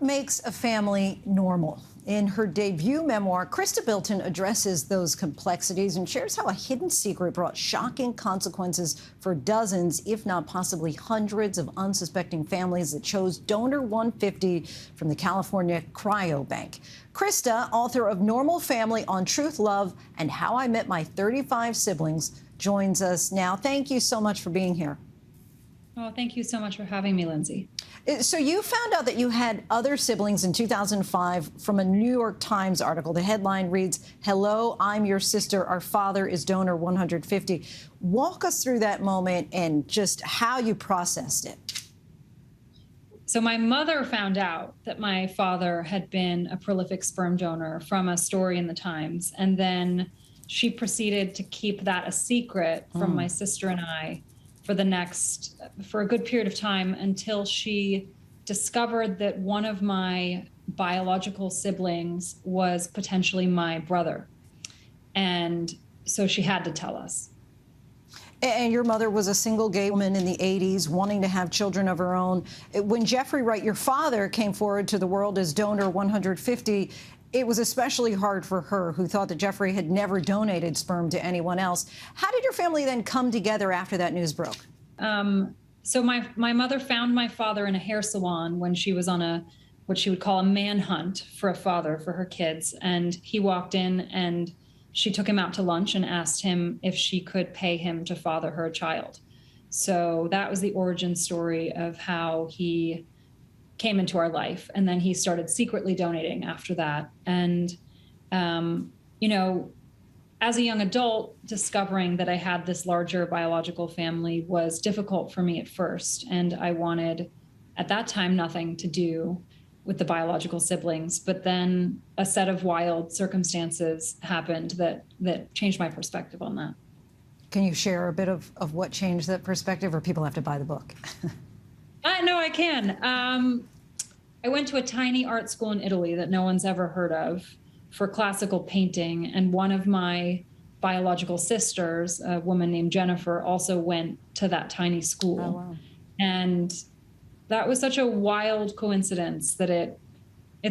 Makes a family normal? In her debut memoir, Chrysta Bilton addresses those complexities and shares how a hidden secret brought shocking consequences for dozens, if not possibly hundreds, of unsuspecting families that chose donor 150 from the California Cryobank. Chrysta, author of Normal Family on Truth, Love, and How I Met My 35 Siblings, joins us now. Thank you so much for being here. Oh, thank you so much for having me, Lindsay. So you found out that you had other siblings in 2005 from a New York Times article. The headline reads, "Hello, I'm your sister. Our father is donor 150." Walk us through that moment and just how you processed it. So my mother found out that my father had been a prolific sperm donor from a story in the Times. And then she proceeded to keep that a secret from my sister and I for a good period of time, until she discovered that one of my biological siblings was potentially my brother. And so she had to tell us. And your mother was a single gay woman in the 80s, wanting to have children of her own. When Jeffrey Wright, your father, came forward to the world as donor 150, it was especially hard for her, who thought that Jeffrey had never donated sperm to anyone else. How did your family then come together after that news broke? So my mother found my father in a hair salon when she was on what she would call a manhunt for a father for her kids. And he walked in and she took him out to lunch and asked him if she could pay him to father her child. So that was the origin story of how he came into our life. And then he started secretly donating after that. And, as a young adult, discovering that I had this larger biological family was difficult for me at first. And I wanted, at that time, nothing to do with the biological siblings. But then a set of wild circumstances happened that changed my perspective on that. Can you share a bit of what changed that perspective, or people have to buy the book? No, I can. I went to a tiny art school in Italy that no one's ever heard of for classical painting. And one of my biological sisters, a woman named Jennifer, also went to that tiny school. Oh, wow. And that was such a wild coincidence that it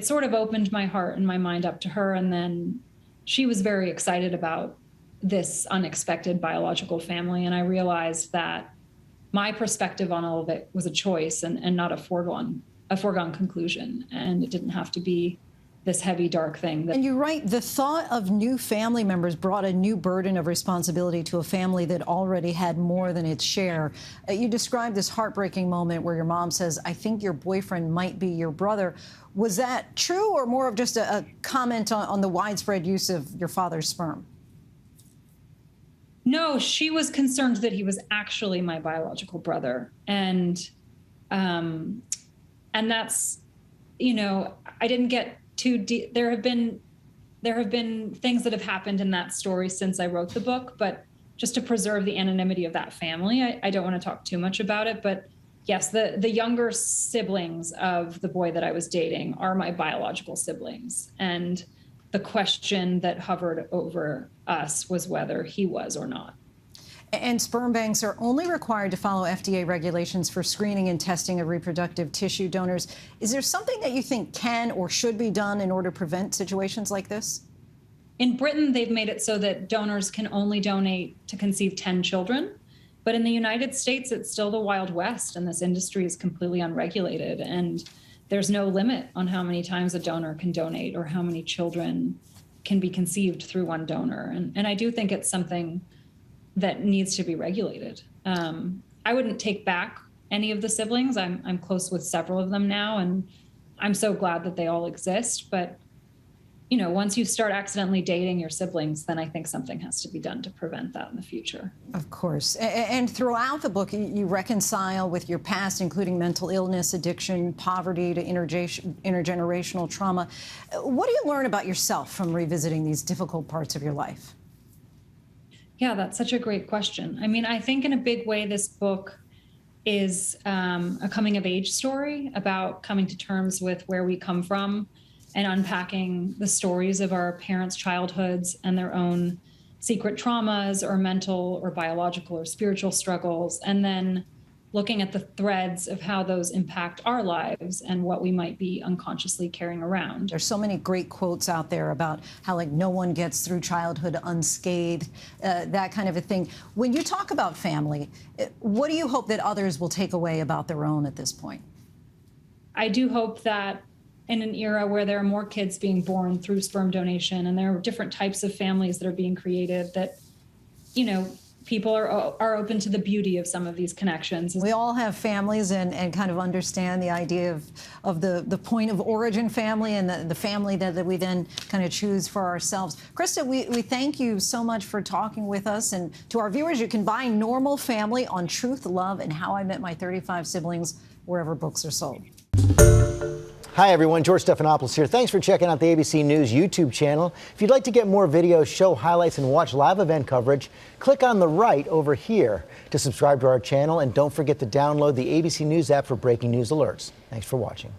sort of opened my heart and my mind up to her. And then she was very excited about this unexpected biological family. And I realized that my perspective on all of it was a choice and not a foregone conclusion. And it didn't have to be this heavy, dark thing. And you write, the thought of new family members brought a new burden of responsibility to a family that already had more than its share. You describe this heartbreaking moment where your mom says, "I think your boyfriend might be your brother." Was that true, or more of just a comment on the widespread use of your father's sperm? No, she was concerned that he was actually my biological brother. And that's, I didn't get too deep. There have been things that have happened in that story since I wrote the book, but just to preserve the anonymity of that family, I don't want to talk too much about it. But yes, the younger siblings of the boy that I was dating are my biological siblings. And the question that hovered over us was whether he was or not. And sperm banks are only required to follow FDA regulations for screening and testing of reproductive tissue donors. Is there something that you think can or should be done in order to prevent situations like this? In Britain, they've made it so that donors can only donate to conceive 10 children. But in the United States, it's still the Wild West, and this industry is completely unregulated. And there's no limit on how many times a donor can donate or how many children can be conceived through one donor. And I do think it's something that needs to be regulated. I wouldn't take back any of the siblings. I'm close with several of them now, and I'm so glad that they all exist. But, once you start accidentally dating your siblings, then I think something has to be done to prevent that in the future. Of course. And throughout the book, you reconcile with your past, including mental illness, addiction, poverty, to intergenerational trauma. What do you learn about yourself from revisiting these difficult parts of your life? Yeah, that's such a great question. I mean, I think in a big way, this book is a coming of age story about coming to terms with where we come from and unpacking the stories of our parents' childhoods and their own secret traumas or mental or biological or spiritual struggles, and then looking at the threads of how those impact our lives and what we might be unconsciously carrying around. There's so many great quotes out there about how, like, no one gets through childhood unscathed, that kind of a thing. When you talk about family, what do you hope that others will take away about their own at this point? I do hope that in an era where there are more kids being born through sperm donation and there are different types of families that are being created, that, you know, people are open to the beauty of some of these connections. We all have families and kind of understand the idea of the point of origin family and the family that we then kind of choose for ourselves. Chrysta, we thank you so much for talking with us. And to our viewers, you can buy Normal Family on Truth, Love, and How I Met My 35 Siblings wherever books are sold. Hi everyone, George Stephanopoulos here. Thanks for checking out the ABC News YouTube channel. If you'd like to get more videos, show highlights, and watch live event coverage, click on the right over here to subscribe to our channel, and don't forget to download the ABC News app for breaking news alerts. Thanks for watching.